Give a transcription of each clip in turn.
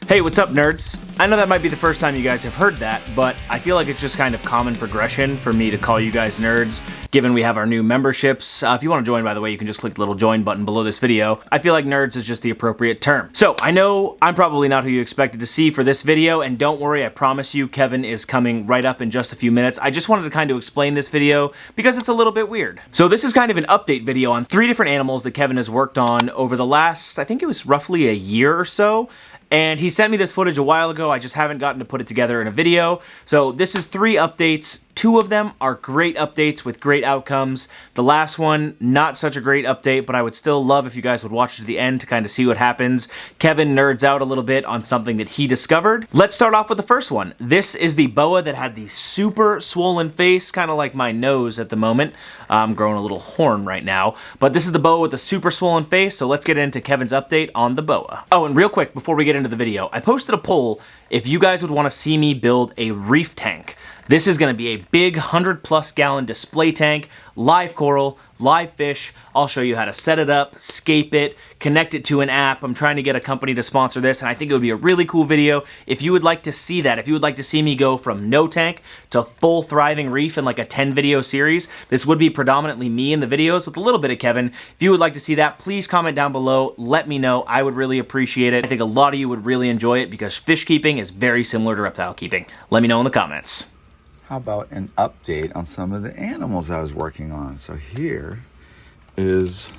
Hey, what's up, nerds? I know that might be the first time you guys have heard that, but I feel like it's just kind of common progression for me to call you guys nerds, given we have our new memberships. If you want to join, by the way, you can just click the little join button below this video. I feel like nerds is just the appropriate term. So, I know I'm probably not who you expected to see for this video, and don't worry, I promise you, Kevin is coming right up in just a few minutes. I just wanted to kind of explain this video because it's a little bit weird. So this is kind of an update video on 3 different animals that Kevin has worked on over the last, I think it was roughly a year or so. And he sent me this footage a while ago. I just haven't gotten to put it together in a video. So this is 3 updates. 2 of them are great updates with great outcomes. The last one, not such a great update, but I would still love if you guys would watch to the end to kind of see what happens. Kevin nerds out a little bit on something that he discovered. Let's start off with the first one. This is the boa that had the super swollen face, kind of like my nose at the moment. I'm growing a little horn right now. But this is the boa with the super swollen face, so let's get into Kevin's update on the boa. Oh, and real quick, before we get into the video, I posted a poll if you guys would want to see me build a reef tank. This is going to be a big 100+ gallon display tank, live coral, live fish. I'll show you how to set it up, scape it, connect it to an app. I'm trying to get a company to sponsor this, and I think it would be a really cool video if you would like to see that. If you would like to see me go from no tank to full thriving reef in like a 10 video series, this would be predominantly me in the videos with a little bit of Kevin. If you would like to see that, please comment down below. Let me know. I would really appreciate it. I think a lot of you would really enjoy it because fish keeping is very similar to reptile keeping. Let me know in the comments. How about an update on some of the animals I was working on? So here is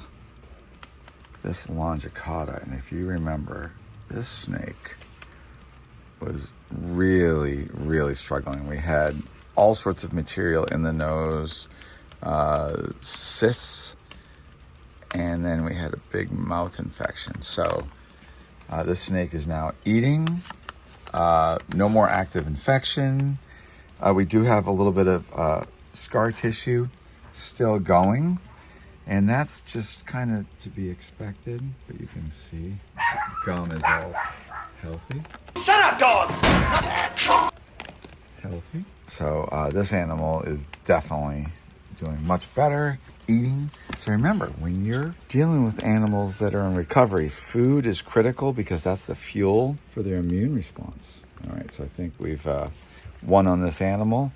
this longicauda, and if you remember, this snake was really struggling. We had all sorts of material in the nose, cysts, and then we had a big mouth infection. So this snake is now eating, no more active infection. We do have a little bit of scar tissue still going, and that's just kind of to be expected, but you can see the gum is all healthy. Shut up, dog! Healthy. So this animal is definitely doing much better, eating. So remember, when you're dealing with animals that are in recovery, food is critical because that's the fuel for their immune response. All right, so I think we've one on this animal,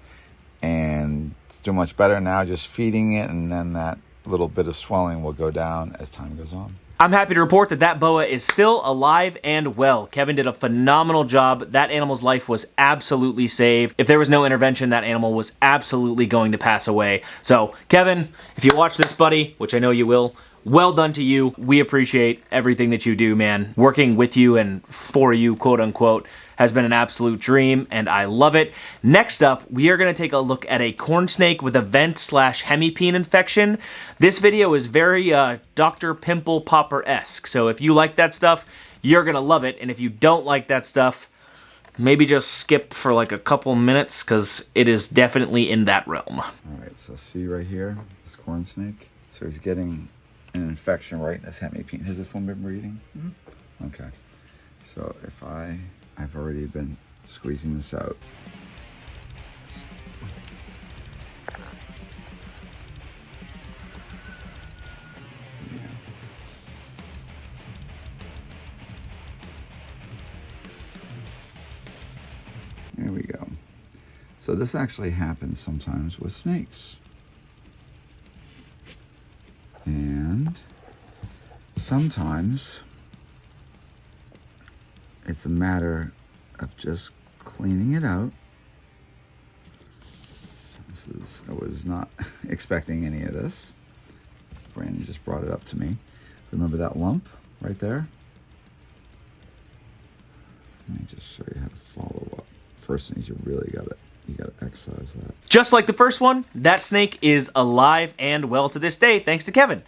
and it's doing much better now, just feeding it, and then that little bit of swelling will go down as time goes on. I'm happy to report that that boa is still alive and well. Kevin did a phenomenal job. That animal's life was absolutely saved. If there was no intervention, that animal was absolutely going to pass away. So, Kevin, if you watch this, buddy, which I know you will, well done to you. We appreciate everything that you do, man. Working with you and for you, quote unquote, has been an absolute dream, and I love it. Next up, we are going to take a look at a corn snake with a vent/hemipene infection. This video is very Dr. Pimple Popper-esque, so if you like that stuff, you're going to love it, and if you don't like that stuff, maybe just skip for like a couple minutes, because it is definitely in that realm. All right, so see right here, this corn snake? So he's getting an infection right in his hemipene. Has this one been breeding? Mm-hmm. Okay, so if I've already been squeezing this out. Yeah. There we go. So this actually happens sometimes with snakes. And sometimes it's a matter of just cleaning it out. I was not expecting any of this. Brandon just brought it up to me. Remember that lump right there? Let me just show you how to follow up. First thing is you gotta excise that. Just like the first one, that snake is alive and well to this day, thanks to Kevin.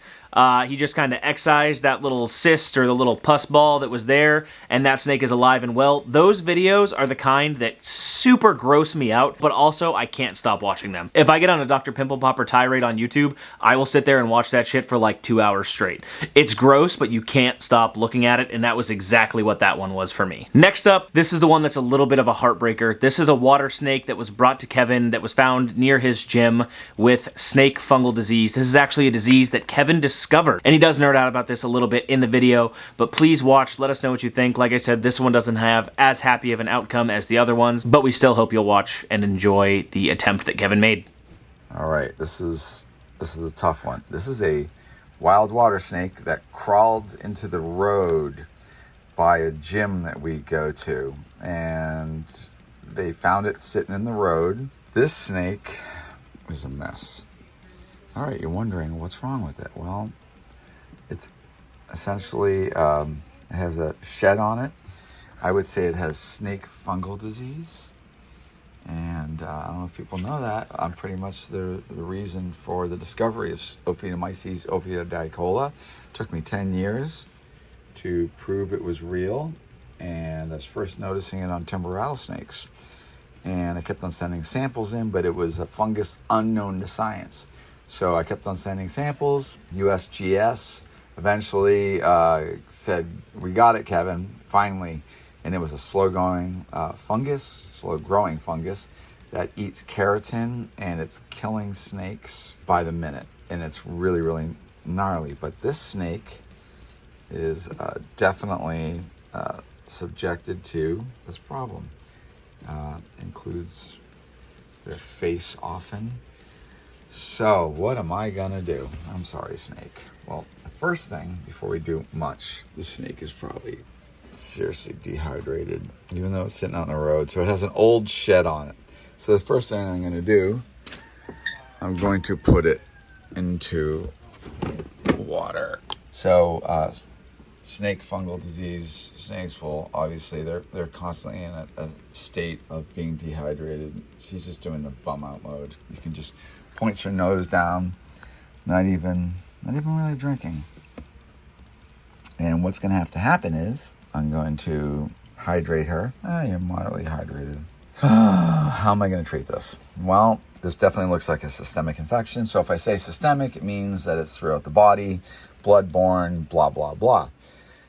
He just kind of excised that little cyst or the little pus ball that was there, and that snake is alive and well. Those videos are the kind that super gross me out, but also I can't stop watching them. If I get on a Dr. Pimple Popper tirade on YouTube, I will sit there and watch that shit for like 2 hours straight. It's gross, but you can't stop looking at it, and that was exactly what that one was for me. Next up, this is the one that's a little bit of a heartbreaker. This is a water snake that was brought to Kevin that was found near his gym with snake fungal disease. This is actually a disease that Kevin discovered discovered. And he does nerd out about this a little bit in the video, but please watch, let us know what you think. Like I said, this one doesn't have as happy of an outcome as the other ones, but we still hope you'll watch and enjoy the attempt that Kevin made. All right, this is a tough one. This is a wild water snake that crawled into the road by a gym that we go to, and they found it sitting in the road. This snake is a mess. All right, you're wondering what's wrong with it. Well, it's essentially, it has a shed on it. I would say it has snake fungal disease. And I don't know if people know that. I'm pretty much the reason for the discovery of Ophiomyces ophidodicola. It took me 10 years to prove it was real. And I was first noticing it on timber rattlesnakes. And I kept on sending samples in, but it was a fungus unknown to science. So I kept on sending samples. USGS eventually said, "We got it, Kevin, finally." And it was a slow-growing fungus that eats keratin, and it's killing snakes by the minute. And it's really, really gnarly. But this snake is definitely subjected to this problem. Includes their face often. So what am I gonna do? I'm sorry, snake. Well, the first thing, before we do much, the snake is probably seriously dehydrated, even though it's sitting out on the road. So it has an old shed on it. So the first thing I'm gonna do, I'm going to put it into water. So snake fungal disease, snakes will obviously they're constantly in a state of being dehydrated. She's just doing the bum out mode. You can just points her nose down, not even really drinking. And what's going to have to happen is I'm going to hydrate her. You're moderately hydrated. How am I going to treat this? Well, this definitely looks like a systemic infection. So if I say systemic, it means that it's throughout the body, bloodborne, blah, blah, blah.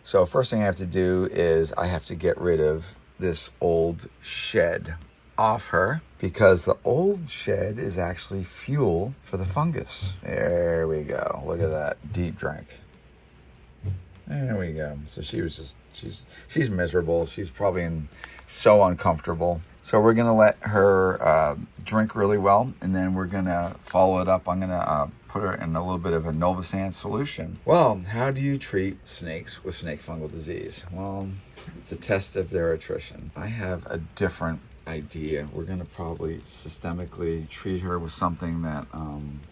So first thing I have to do is I have to get rid of this old shed off her, because the old shed is actually fuel for the fungus. There we go. Look at that. Deep drink. There we go. So she was just, she's miserable. She's probably so uncomfortable. So we're going to let her drink really well, and then we're going to follow it up. I'm going to put her in a little bit of a Novosan solution. Well, how do you treat snakes with snake fungal disease? Well, it's a test of their attrition. I have a different idea. We're going to probably systemically treat her with something that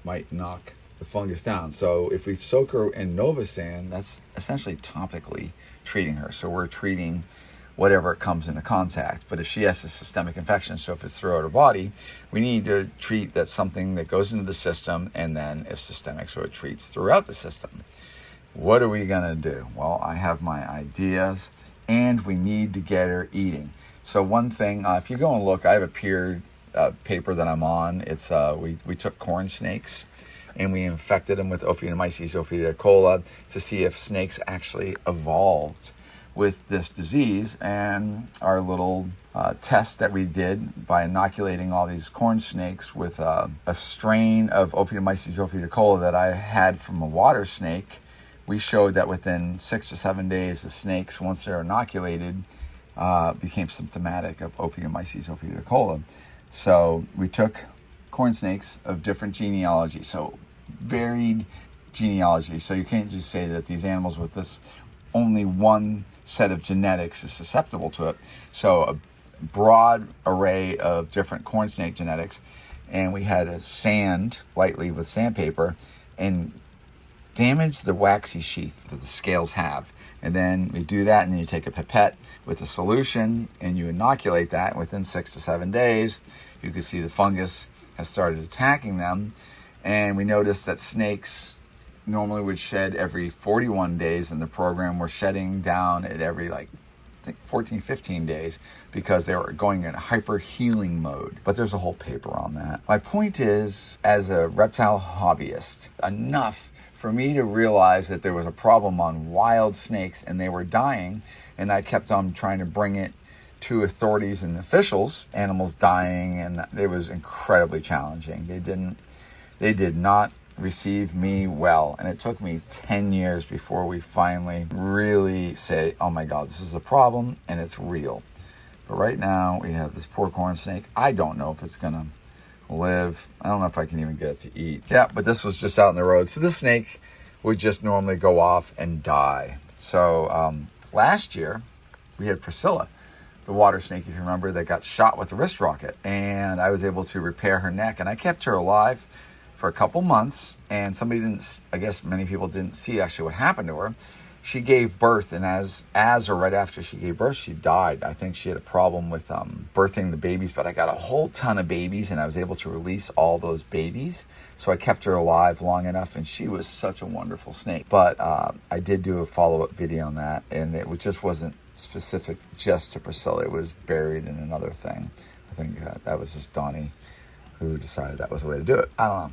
might knock the fungus down. So if we soak her in Novosan, that's essentially topically treating her. So we're treating whatever it comes into contact. But if she has a systemic infection, so if it's throughout her body, we need to treat that something that goes into the system, and then if systemic, so it treats throughout the system. What are we going to do? Well, I have my ideas, and we need to get her eating. So one thing, if you go and look, I have a peer paper that I'm on. It's we took corn snakes and we infected them with Ophiomyces ophidodicola to see if snakes actually evolved with this disease. And our little test that we did by inoculating all these corn snakes with a strain of Ophiomyces ophidodicola that I had from a water snake, we showed that within 6 to 7 days, the snakes, once they're inoculated, became symptomatic of Ophiomyces ophidodicola. So we took corn snakes of different genealogy, so varied genealogy. So you can't just say that these animals with this only one set of genetics is susceptible to it. So a broad array of different corn snake genetics, and we had to sand lightly with sandpaper and damage the waxy sheath that the scales have. And then we do that, and then you take a pipette with a solution and you inoculate that. And within 6 to 7 days, you can see the fungus has started attacking them. And we noticed that snakes normally would shed every 41 days in the program. We're shedding down at every 14, 15 days because they were going in a hyper healing mode. But there's a whole paper on that. My point is, as a reptile hobbyist, enough for me to realize that there was a problem on wild snakes and they were dying, and I kept on trying to bring it to authorities and officials, animals dying, and it was incredibly challenging. They did not receive me well. And it took me 10 years before we finally really say, oh my God, this is a problem and it's real. But right now we have this poor corn snake. I don't know if it's gonna live. I don't know if I can even get it to eat. Yeah, but this was just out in the road. So this snake would just normally go off and die. So last year we had Priscilla, the water snake, if you remember, that got shot with a wrist rocket. And I was able to repair her neck, and I kept her alive for a couple months. And somebody didn't, I guess many people didn't see actually what happened to her. She gave birth, and as or right after she gave birth, she died. I think she had a problem with birthing the babies, but I got a whole ton of babies, and I was able to release all those babies. So I kept her alive long enough, and she was such a wonderful snake. But I did do a follow-up video on that, and it just wasn't specific just to Priscilla. It was buried in another thing. I think that was just Donnie who decided that was the way to do it. I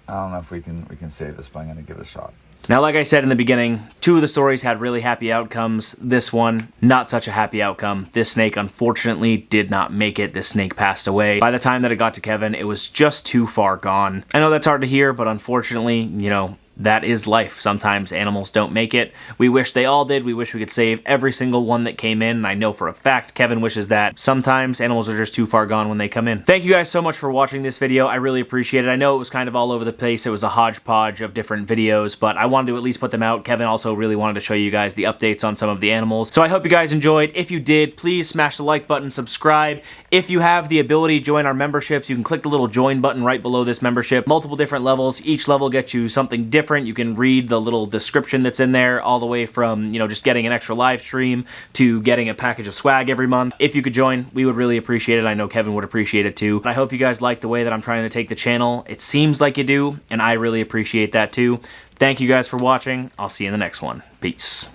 don't know if we can save this, but I'm going to give it a shot. Now, like I said in the beginning, 2 of the stories had really happy outcomes. This one, not such a happy outcome. This snake, unfortunately, did not make it. This snake passed away. By the time that it got to Kevin, it was just too far gone. I know that's hard to hear, but unfortunately, you know, that is life. Sometimes animals don't make it. We wish they all did. We wish we could save every single one that came in. And I know for a fact Kevin wishes that. Sometimes animals are just too far gone when they come in. Thank you guys so much for watching this video. I really appreciate it. I know it was kind of all over the place. It was a hodgepodge of different videos, but I wanted to at least put them out. Kevin also really wanted to show you guys the updates on some of the animals. So I hope you guys enjoyed. If you did, please smash the like button, subscribe. If you have the ability to join our memberships, you can click the little join button right below this membership. Multiple different levels. Each level gets you something different. You can read the little description that's in there, all the way from, you know, just getting an extra live stream to getting a package of swag every month. If you could join, we would really appreciate it. I know Kevin would appreciate it too. I hope you guys like the way that I'm trying to take the channel. It seems like you do, and I really appreciate that too. Thank you guys for watching. I'll see you in the next one. Peace.